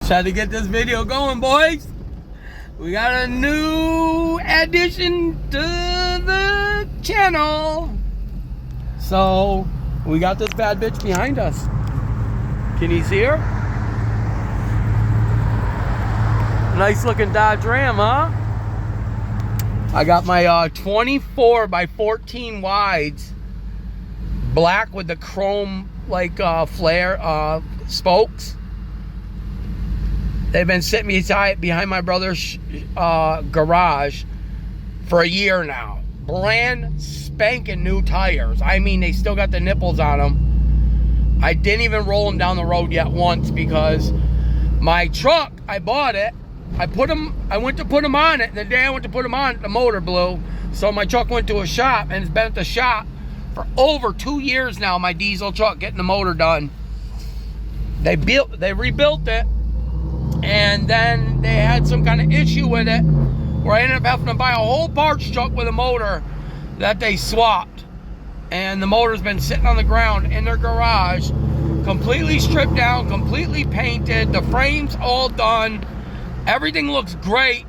Try to get this video going, boys. We got a new addition to the channel. So we got this bad bitch behind us. Can you see her? Nice looking Dodge Ram, huh? I got my 24 by 14 wides, black with the chrome like flare spokes. They've been sitting behind my brother's garage for a year now. Brand spanking new tires. I mean, they still got the nipples on them. I didn't even roll them down the road yet once because my truck, I bought it. I went to put them on it. The day I went to put them on, the motor blew. So my truck went to a shop, and it's been at the shop for over 2 years now, my diesel truck, getting the motor done. They rebuilt it. And then they had some kind of issue with it where I ended up having to buy a whole parts truck with a motor that they swapped. And the motor's been sitting on the ground in their garage, completely stripped down, completely painted, the frame's all done, everything looks great,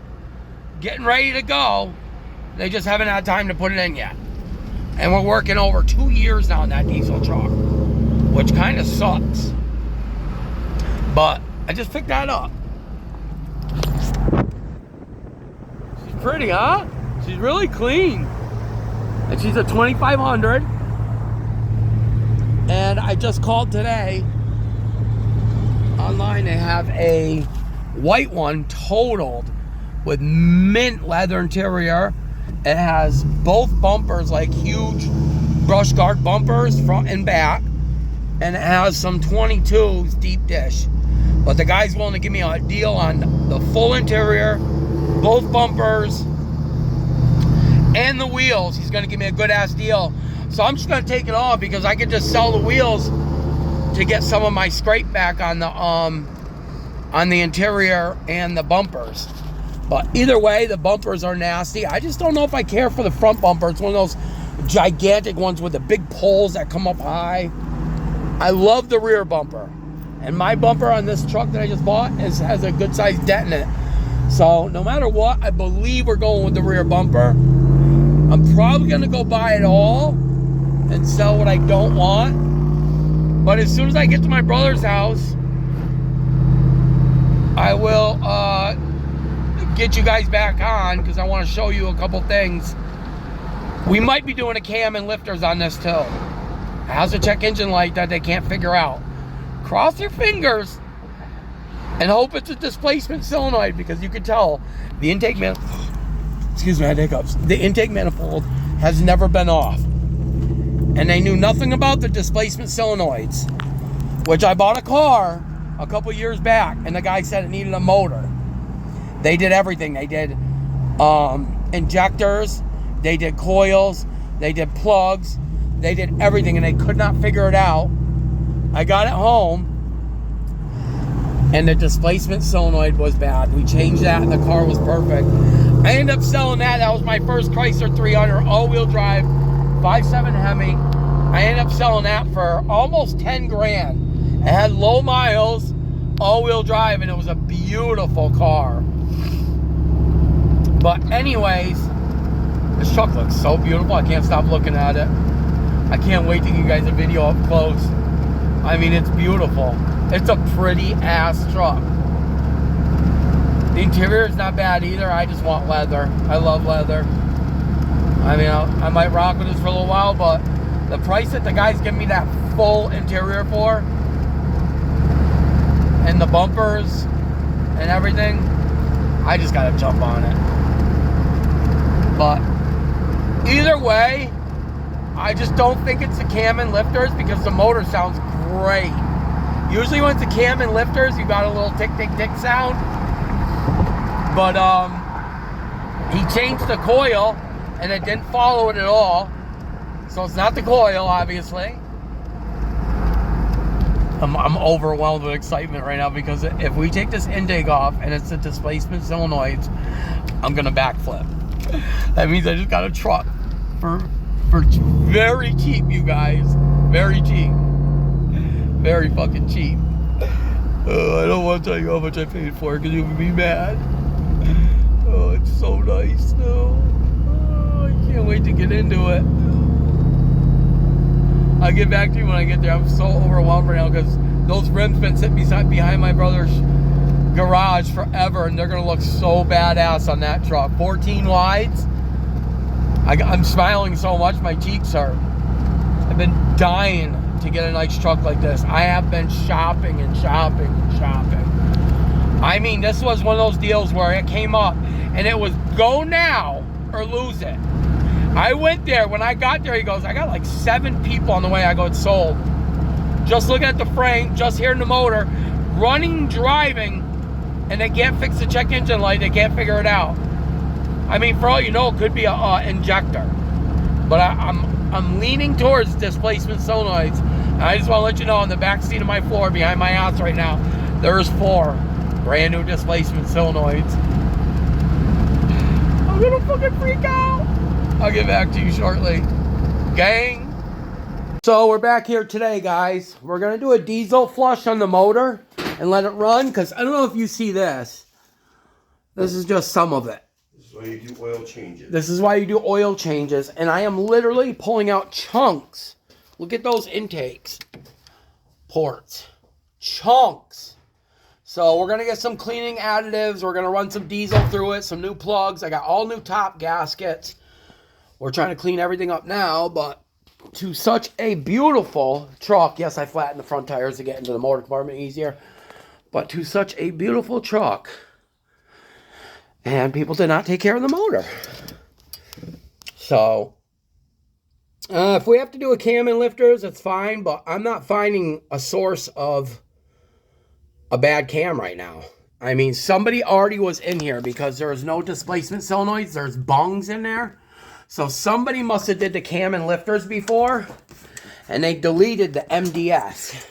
getting ready to go. They just haven't had time to put it in yet. And we're working over 2 years now on that diesel truck, which kind of sucks. But I just picked that up. She's pretty, huh? She's really clean. And she's a 2500. And I just called today. Online they have a white one totaled with mint leather interior. It has both bumpers, like huge brush guard bumpers, front and back. And it has some 22s deep dish. But the guy's willing to give me a deal on the full interior, both bumpers, and the wheels. He's going to give me a good-ass deal. So I'm just going to take it off because I can just sell the wheels to get some of my scrape back on the interior and the bumpers. But either way, the bumpers are nasty. I just don't know if I care for the front bumper. It's one of those gigantic ones with the big poles that come up high. I love the rear bumper. And my bumper on this truck that I just bought has a good sized dent in it. So no matter what, I believe we're going with the rear bumper. I'm probably going to go buy it all and sell what I don't want. But as soon as I get to my brother's house, I will get you guys back on because I want to show you a couple things. We might be doing a cam and lifters on this too. It has a check engine light that they can't figure out. Cross your fingers and hope it's a displacement solenoid because you can tell the intake manifold, excuse me, I had hiccups. The intake manifold has never been off. And they knew nothing about the displacement solenoids, which I bought a car a couple years back and the guy said it needed a motor. They did everything. They did injectors, they did coils, they did plugs, they did everything and they could not figure it out. I got it home and the displacement solenoid was bad. We changed that and the car was perfect. I ended up selling that. That was my first Chrysler 300 all-wheel drive 5.7 Hemi. I ended up selling that for almost 10 grand. It had low miles, all-wheel drive, and it was a beautiful car. But anyways, this truck looks so beautiful. I can't stop looking at it. I can't wait to give you guys a video up close. I mean, it's beautiful. It's a pretty ass truck. The interior is not bad either. I just want leather. I love leather. I mean, I might rock with this for a little while, but the price that the guy's giving me that full interior for, and the bumpers and everything, I just gotta jump on it. But either way, I just don't think it's the cam and lifters because the motor sounds great. Usually when it's the cam and lifters, you got a little tick, tick, tick sound. But he changed the coil and it didn't follow it at all. So it's not the coil, obviously. I'm overwhelmed with excitement right now because if we take this intake off and it's the displacement solenoids, I'm gonna backflip. That means I just got a truck for very cheap, you guys. Very cheap. Very fucking cheap. I don't want to tell you how much I paid for it because you would be mad. Oh, it's so nice though. Oh, I can't wait to get into it. I'll get back to you when I get there. I'm so overwhelmed right now because those rims been sitting behind my brother's garage forever, and they're gonna look so badass on that truck. 14 wides. I'm smiling so much my cheeks hurt. I've been dying to get a nice truck like this. I have been shopping and shopping and shopping. I mean, this was one of those deals where it came up and it was go now or lose it. I went there. When I got there, he goes, I got like 7 people on the way. I go, it's sold. Just looking at the frame, just hearing the motor, running, driving, and they can't fix the check engine light. They can't figure it out. I mean, for all you know, it could be a injector. But I'm leaning towards displacement solenoids. And I just want to let you know, on the back seat of my floor behind my house right now, there's 4 brand new displacement solenoids. I'm gonna fucking freak out. I'll get back to you shortly, gang. So we're back here today, guys. We're gonna do a diesel flush on the motor and let it run, because I don't know if you see this. This is just some of it. This is why you do oil changes. This is why you do oil changes, and I am literally pulling out chunks. Look at those intakes. Ports. Chunks. So we're going to get some cleaning additives. We're going to run some diesel through it, some new plugs. I got all new top gaskets. We're trying to clean everything up now, but to such a beautiful truck. Yes, I flattened the front tires to get into the motor compartment easier. But to such a beautiful truck. And people did not take care of the motor. So, if we have to do a cam and lifters, it's fine. But I'm not finding a source of a bad cam right now. I mean, somebody already was in here because there's no displacement solenoids. There's bungs in there. So somebody must have did the cam and lifters before, and they deleted the MDS.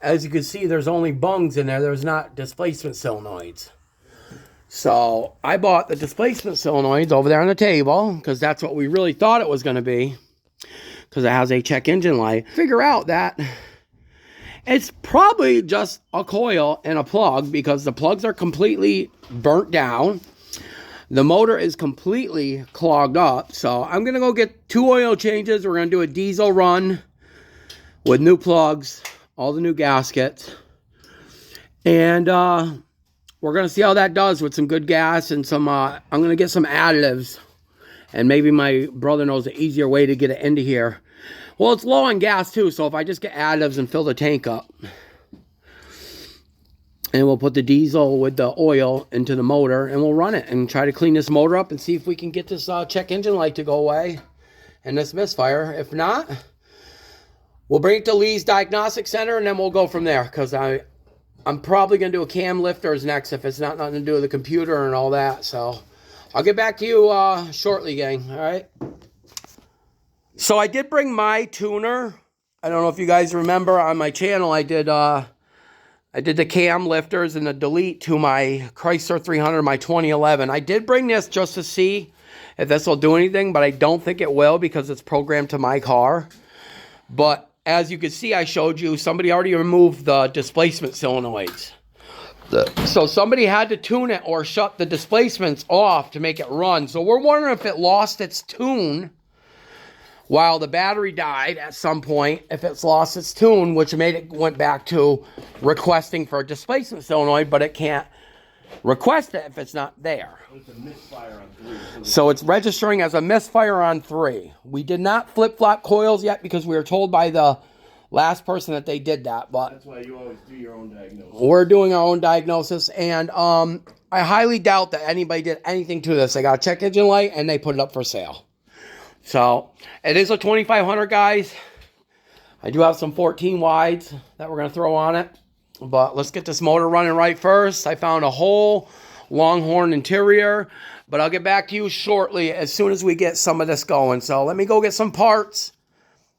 As you can see, there's only bungs in there. There's not displacement solenoids. So I bought the displacement solenoids over there on the table because that's what we really thought it was going to be, because it has a check engine light. Figure out that it's probably just a coil and a plug, because the plugs are completely burnt down. The motor is completely clogged up. So I'm going to go get 2 oil changes. We're going to do a diesel run with new plugs, all the new gaskets. And we're going to see how that does with some good gas and some, I'm going to get some additives. And maybe my brother knows an easier way to get it into here. Well, it's low on gas too, so if I just get additives and fill the tank up. And we'll put the diesel with the oil into the motor, and we'll run it and try to clean this motor up and see if we can get this check engine light to go away and this misfire. If not, we'll bring it to Lee's Diagnostic Center, and then we'll go from there, because I'm probably going to do a cam lifters next if it's not nothing to do with the computer and all that. So I'll get back to you shortly, gang. All right. So I did bring my tuner. I don't know if you guys remember, on my channel I did the cam lifters and the delete to my Chrysler 300, my 2011. I did bring this just to see if this will do anything, but I don't think it will because it's programmed to my car. But as you can see, I showed you, somebody already removed the displacement solenoids. So somebody had to tune it or shut the displacements off to make it run. So we're wondering if it lost its tune while the battery died at some point, if it's lost its tune, which made it went back to requesting for a displacement solenoid, but it can't request it if it's not there. It's a misfire on 3. So it's registering as a misfire on 3. We did not flip-flop coils yet because we were told by the last person that they did that, but that's why you always do your own diagnosis. We're doing our own diagnosis, and I highly doubt that anybody did anything to this. They got a check engine light, and they put it up for sale. So, it is a 2500, guys. I do have some 14 wides that we're going to throw on it. But let's get this motor running right first. I found a whole Longhorn interior. But I'll get back to you shortly as soon as we get some of this going. So, let me go get some parts,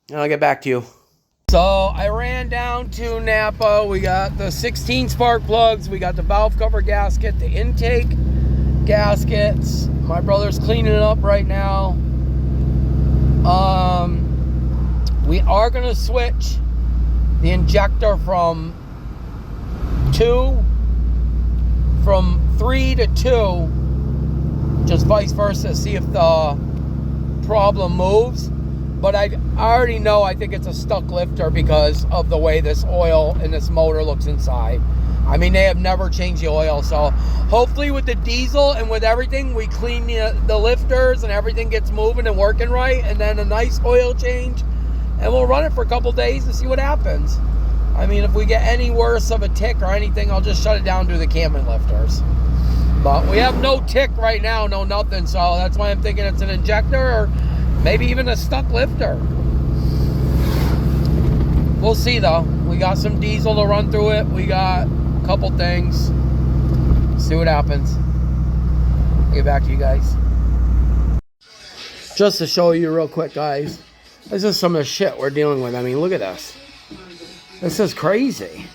and I'll get back to you. So, I ran down to Napa. We got the 16 spark plugs. We got the valve cover gasket, the intake gaskets. My brother's cleaning it up right now. We are going to switch the injector from 3 to 2, just vice versa, see if the problem moves. But I already know, I think it's a stuck lifter because of the way this oil and this motor looks inside. I mean, they have never changed the oil, so hopefully with the diesel and with everything, we clean the lifters and everything gets moving and working right, and then a nice oil change, and we'll run it for a couple days and see what happens. I mean, if we get any worse of a tick or anything, I'll just shut it down to the Cameron lifters. But we have no tick right now, no nothing, so that's why I'm thinking it's an injector or maybe even a stuck lifter. We'll see though. We got some diesel to run through it. We got a couple things. See what happens. I'll get back to you guys. Just to show you real quick, guys. This is some of the shit we're dealing with. I mean, look at this. This is crazy.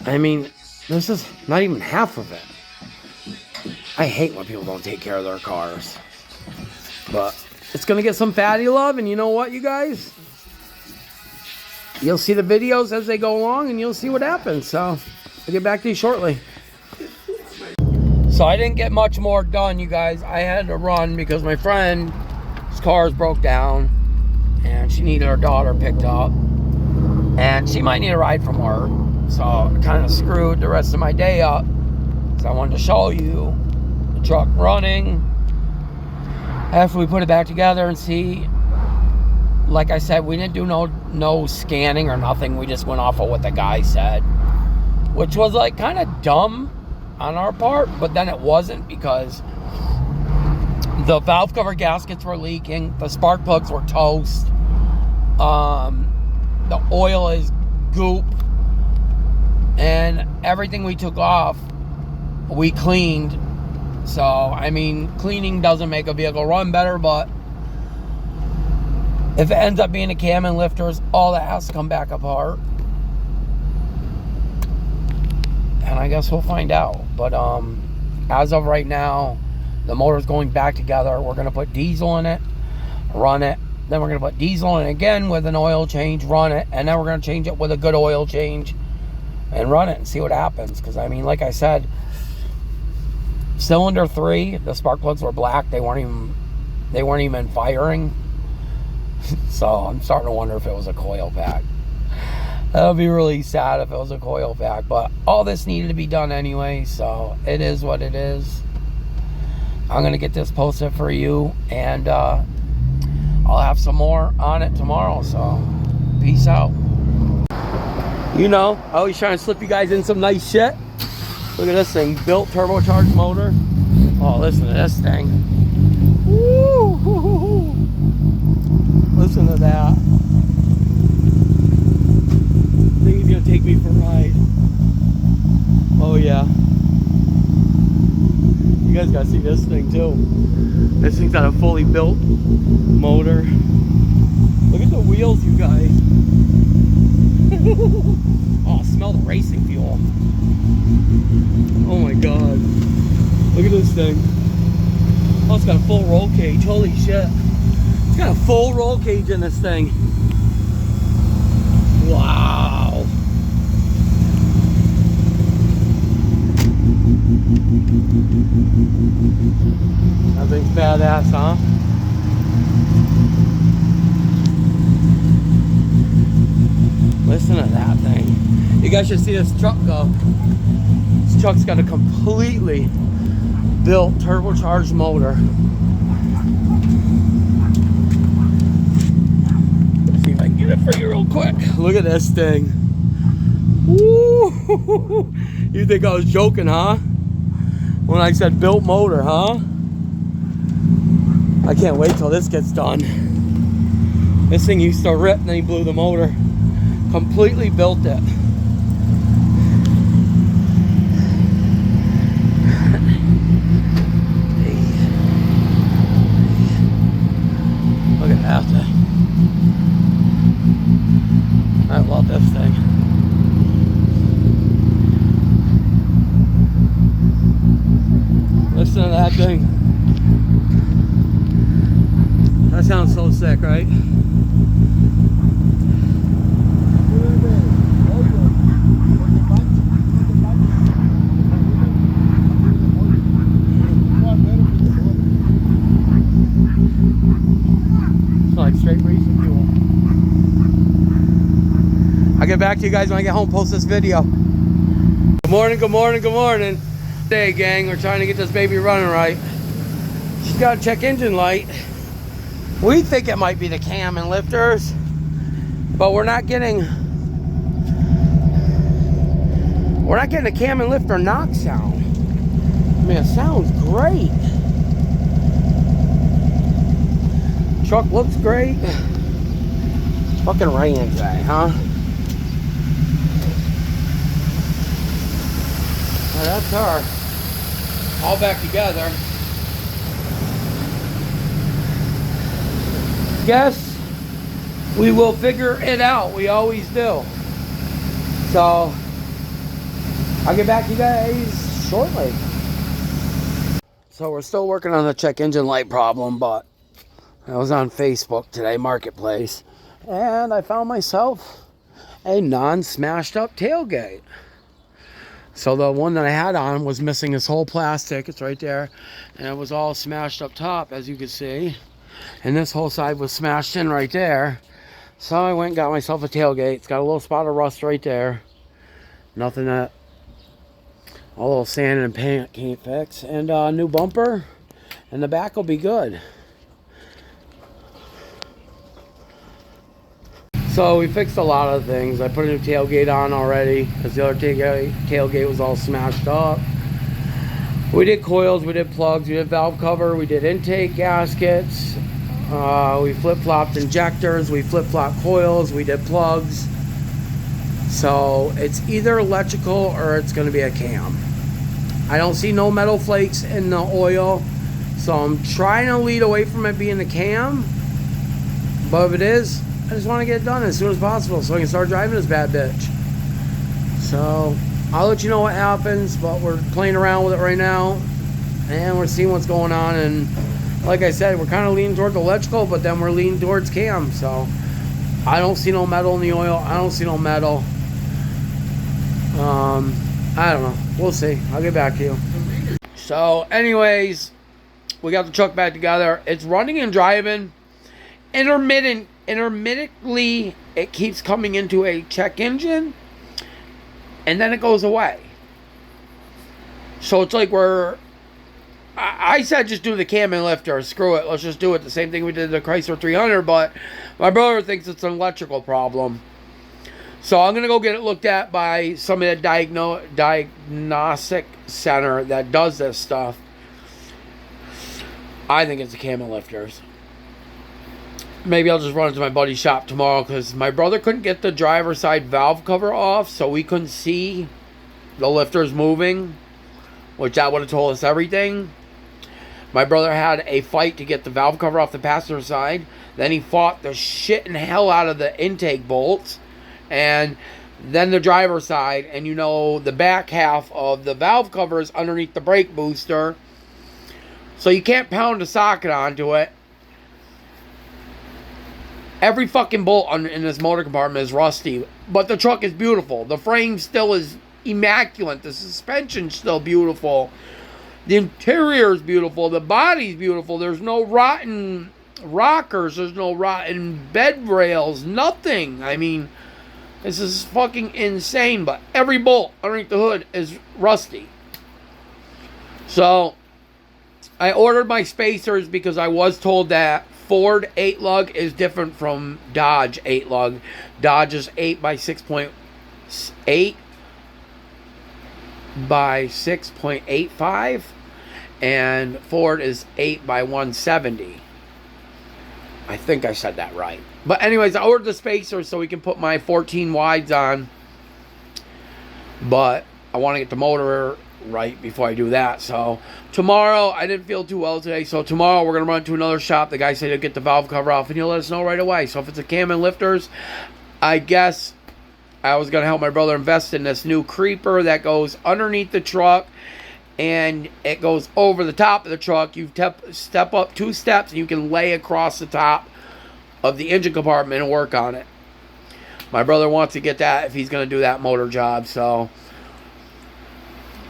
I mean, this is not even half of it. I hate when people don't take care of their cars. But it's going to get some fatty love, and you know what, you guys? You'll see the videos as they go along, and you'll see what happens. So, I'll get back to you shortly. So, I didn't get much more done, you guys. I had to run because my friend's car broke down, and she needed her daughter picked up. And she might need a ride from work. So, I kind of screwed the rest of my day up. So, I wanted to show you the truck running after we put it back together and see. Like I said, we didn't do no scanning or nothing. We just went off of what the guy said, which was like kind of dumb on our part, but then it wasn't, because the valve cover gaskets were leaking, the spark plugs were toast, the oil is goop, and everything we took off we cleaned. So I mean, cleaning doesn't make a vehicle run better, but if it ends up being a cam and lifters, all that has to come back apart. And I guess we'll find out. But as of right now, the motor's going back together. We're going to put diesel in it, run it. Then we're going to put diesel in it again with an oil change, run it. And then we're going to change it with a good oil change and run it and see what happens. Because, I mean, like I said, cylinder 3, the spark plugs were black. They weren't even firing. So I'm starting to wonder if it was a coil pack. That would be really sad if it was a coil pack. But all this needed to be done anyway, so it is what it is. I'm going to get this posted for you, and I'll have some more on it tomorrow. So peace out. You know, I always try to slip you guys in some nice shit. Look at this thing, built turbocharged motor. Oh, listen to this thing. Woo! Listen to that. I think he's gonna take me for a ride. Oh yeah. You guys gotta see this thing too. This thing's got a fully built motor. Look at the wheels, you guys. Oh, smell the racing fuel. Oh my god. Look at this thing. Oh, it's got a full roll cage. Holy shit. It's got a full roll cage in this thing. Wow. That thing's badass, huh? Listen to that thing. You guys should see this truck go. This truck's got a completely built turbocharged motor. Let's see if I can get it for you real quick. Look at this thing. Woo! You think I was joking, huh? When I said built motor, huh? I can't wait till this gets done. This thing used to rip, and then he blew the motor. Completely built it. Look at that thing. I love this thing. Listen to that thing. That sounds so sick, right? get back to you guys when I get home, post this video. Good morning, good morning, good morning. Hey gang, we're trying to get this baby running right. She's got a check engine light. We think it might be the cam and lifters, but we're not getting a cam and lifter knock sound. I mean, it sounds great. Truck looks great. Fucking raining today, huh? Well, that's her. All back together. Guess we will figure it out. We always do. So I'll get back to you guys shortly. So we're still working on the check engine light problem, but I was on Facebook today, Marketplace, and I found myself a non-smashed up tailgate. So the one that I had on was missing this whole plastic. It's right there. And it was all smashed up top, as you can see. And this whole side was smashed in right there. So I went and got myself a tailgate. It's got a little spot of rust right there. Nothing that a little sand and paint can't fix. And a new bumper. And the back will be good. So we fixed a lot of things. I put a new tailgate on already because the other tailgate was all smashed up. We did coils, we did plugs, we did valve cover, we did intake gaskets. We flip-flopped injectors, we flip-flopped coils, we did plugs. So it's either electrical or it's going to be a cam. I don't see no metal flakes in the oil, so I'm trying to lead away from it being the cam. But if it is, I just want to get it done as soon as possible so I can start driving this bad bitch. So I'll let you know what happens, but we're playing around with it right now and we're seeing what's going on. And like I said, we're kind of leaning towards electrical, but then we're leaning towards cam. So I don't see no metal in the oil. I don't see no metal. I don't know. We'll see. I'll get back to you. So anyways, we got the truck back together. It's running and driving. Intermittently, it keeps coming into a check engine, and then it goes away. So it's like I said just do the cam and lifter. Screw it. Let's just do it. The same thing we did the Chrysler 300, but my brother thinks it's an electrical problem. So I'm going to go get it looked at by somebody at diagnostic center that does this stuff. I think it's the cam and lifters. Maybe I'll just run into my buddy's shop tomorrow because my brother couldn't get the driver's side valve cover off, so we couldn't see the lifters moving, which that would have told us everything. My brother had a fight to get the valve cover off the passenger side. Then he fought the shit and hell out of the intake bolts. And then the driver's side. And you know, the back half of the valve cover is underneath the brake booster. So you can't pound a socket onto it. Every fucking bolt in this motor compartment is rusty. But the truck is beautiful. The frame still is immaculate. The suspension's still beautiful. The interior is beautiful. The body's beautiful. There's no rotten rockers. There's no rotten bed rails. Nothing. I mean, this is fucking insane. But every bolt underneath the hood is rusty. So, I ordered my spacers because I was told that Ford 8-lug is different from Dodge 8-lug. Dodge is 8 by 6.8 by 6.85, and Ford is 8 by 170. I think I said that right. But anyways, I ordered the spacers so we can put my 14 wides on. But I want to get the motor right before I do that. So tomorrow, I didn't feel too well today. So tomorrow we're going to run to another shop. The guy said he'll get the valve cover off and he'll let us know right away. So if it's a cam and lifters, I guess I was going to help my brother invest in this new creeper that goes underneath the truck and it goes over the top of the truck. You step up 2 steps and you can lay across the top of the engine compartment and work on it. My brother wants to get that if he's going to do that motor job. So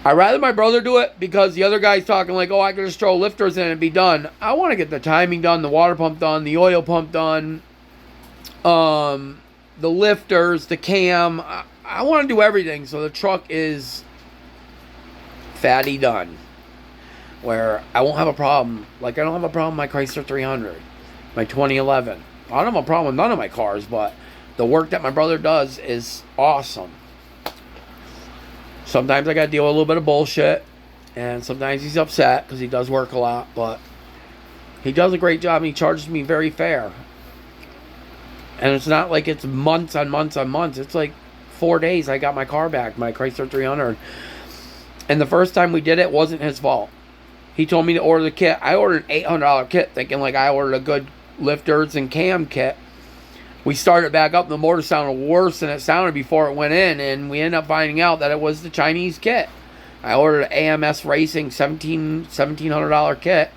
I'd rather my brother do it because the other guy's talking like, oh, I can just throw lifters in and be done. I want to get the timing done, the water pump done, the oil pump done, the lifters, the cam. I want to do everything. So the truck is fatty done. Where I won't have a problem. Like, I don't have a problem with my Chrysler 300. My 2011. I don't have a problem with none of my cars, but the work that my brother does is awesome. Sometimes I got to deal with a little bit of bullshit. And sometimes he's upset because he does work a lot. But he does a great job and he charges me very fair. And it's not like it's months on months on months. It's like 4 days I got my car back, my Chrysler 300. And the first time we did it wasn't his fault. He told me to order the kit. I ordered an $800 kit thinking like I ordered a good lifters and cam kit. We started back up and the motor sounded worse than it sounded before it went in. And we ended up finding out that it was the Chinese kit. I ordered an AMS Racing $1,700 kit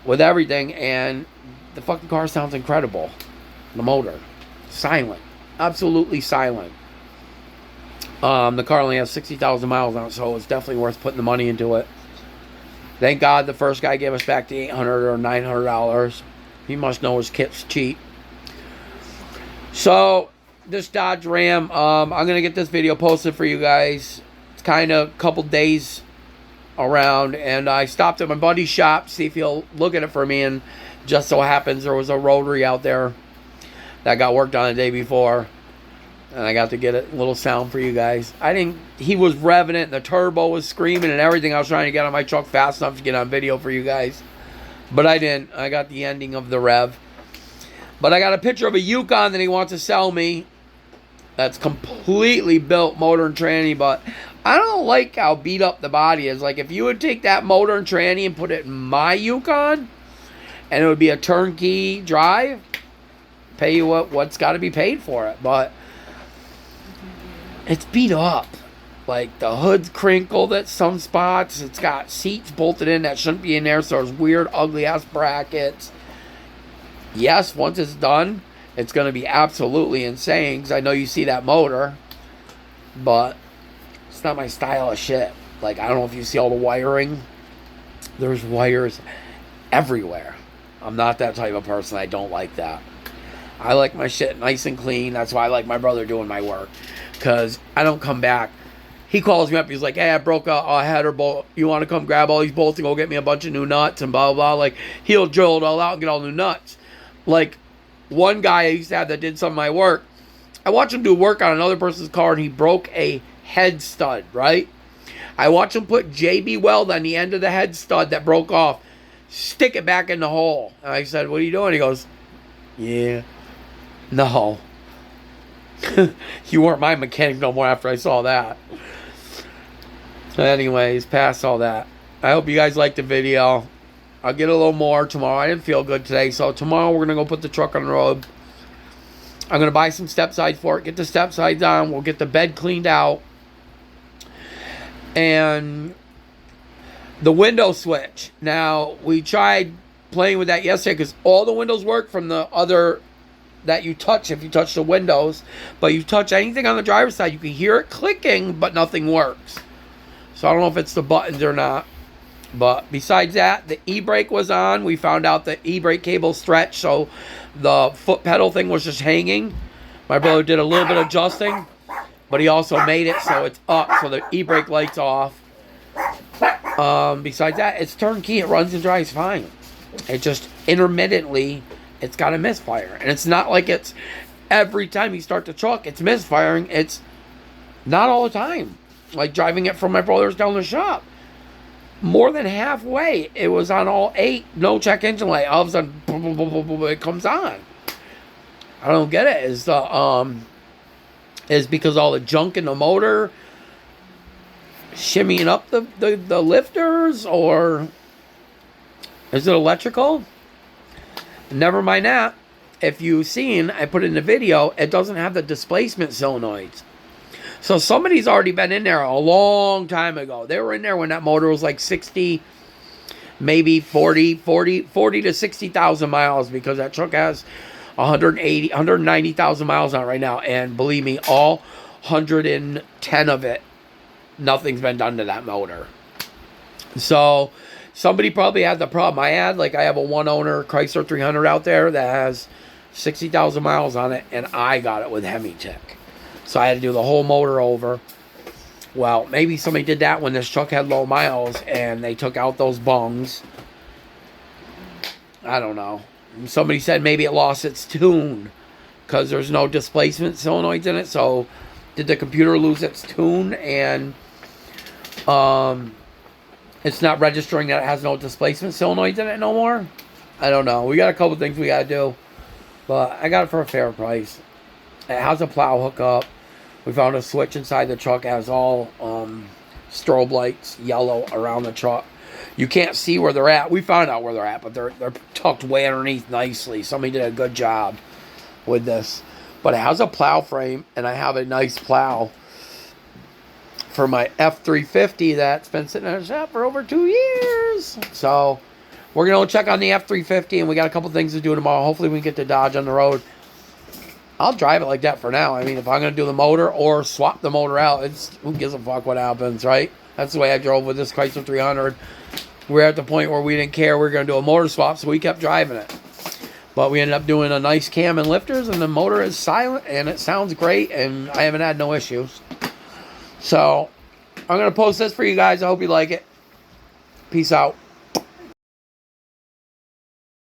with everything. And the fucking car sounds incredible. The motor. Silent. Absolutely silent. The car only has 60,000 miles on it, so it's definitely worth putting the money into it. Thank God the first guy gave us back the $800 or $900. He must know his kit's cheap. So, this Dodge Ram, I'm going to get this video posted for you guys. It's kind of a couple days around, and I stopped at my buddy's shop to see if he'll look at it for me, and just so happens there was a rotary out there that got worked on the day before. And I got to get a little sound for you guys. He was revving it, and the turbo was screaming and everything. I was trying to get on my truck fast enough to get on video for you guys. But I didn't. I got the ending of the rev. But I got a picture of a Yukon that he wants to sell me. That's completely built, motor and tranny. But I don't like how beat up the body is. Like, if you would take that motor and tranny and put it in my Yukon, and it would be a turnkey drive, pay you what's got to be paid for it. But it's beat up. Like, the hood's crinkled at some spots. It's got seats bolted in that shouldn't be in there. So there's weird, ugly-ass brackets. Yes, once it's done, it's going to be absolutely insane. Because I know you see that motor. But it's not my style of shit. Like, I don't know if you see all the wiring. There's wires everywhere. I'm not that type of person. I don't like that. I like my shit nice and clean. That's why I like my brother doing my work. Because I don't come back. He calls me up. He's like, hey, I broke a header bolt. You want to come grab all these bolts and go get me a bunch of new nuts and blah, blah, blah. Like, he'll drill it all out and get all new nuts. Like, one guy I used to have that did some of my work. I watched him do work on another person's car, and he broke a head stud, right? I watched him put JB Weld on the end of the head stud that broke off. Stick it back in the hole. And I said, what are you doing? He goes, yeah. No. You weren't my mechanic no more after I saw that. So anyways, past all that. I hope you guys liked the video. I'll get a little more tomorrow. I didn't feel good today. So tomorrow we're going to go put the truck on the road. I'm going to buy some step sides for it. Get the step sides on. We'll get the bed cleaned out. And the window switch. Now, we tried playing with that yesterday because all the windows work from the other that you touch if you touch the windows. But you touch anything on the driver's side, you can hear it clicking, but nothing works. So I don't know if it's the buttons or not. But besides that, the e-brake was on. We found out the e-brake cable stretched, so the foot pedal thing was just hanging. My brother did a little bit of adjusting, but he also made it so it's up, so the e-brake light's off. Besides that, it's turnkey. It runs and drives fine. It just intermittently, it's got a misfire. And it's not like it's every time you start the truck, it's misfiring. It's not all the time. Like driving it from my brother's down the shop. More than halfway, it was on all 8, no check engine light. All of a sudden, boom, boom, boom, boom, boom, it comes on. I don't get it. Is because all the junk in the motor shimmying up the lifters, or is it electrical? Never mind that. If you've seen, I put it in the video, it doesn't have the displacement solenoids. So somebody's already been in there a long time ago. They were in there when that motor was like 60, maybe 40 to 60,000 miles, because that truck has 190,000 miles on it right now. And believe me, all 110 of it, nothing's been done to that motor. So somebody probably had the problem I had. Like, I have a one-owner Chrysler 300 out there that has 60,000 miles on it, and I got it with Hemitech. So I had to do the whole motor over. Well, maybe somebody did that when this truck had low miles, and they took out those bungs. I don't know. Somebody said maybe it lost its tune because there's no displacement solenoids in it. So did the computer lose its tune, and it's not registering that it has no displacement solenoids in it no more? I don't know. We got a couple things we got to do. But I got it for a fair price. It has a plow hookup. We found a switch inside the truck. It has all strobe lights, yellow, around the truck. You can't see where they're at. We found out where they're at, but they're tucked way underneath nicely. Somebody did a good job with this. But it has a plow frame, and I have a nice plow for my F350 that's been sitting in a shop for over 2 years. So we're going to check on the F350, and we got a couple things to do tomorrow. Hopefully we can get the Dodge on the road. I'll drive it like that for now. I mean, if I'm going to do the motor or swap the motor out, who gives a fuck what happens, right? That's the way I drove with this Chrysler 300. We're at the point where we didn't care. We were going to do a motor swap, so we kept driving it. But we ended up doing a nice cam and lifters, and the motor is silent, and it sounds great, and I haven't had no issues. So I'm going to post this for you guys. I hope you like it. Peace out.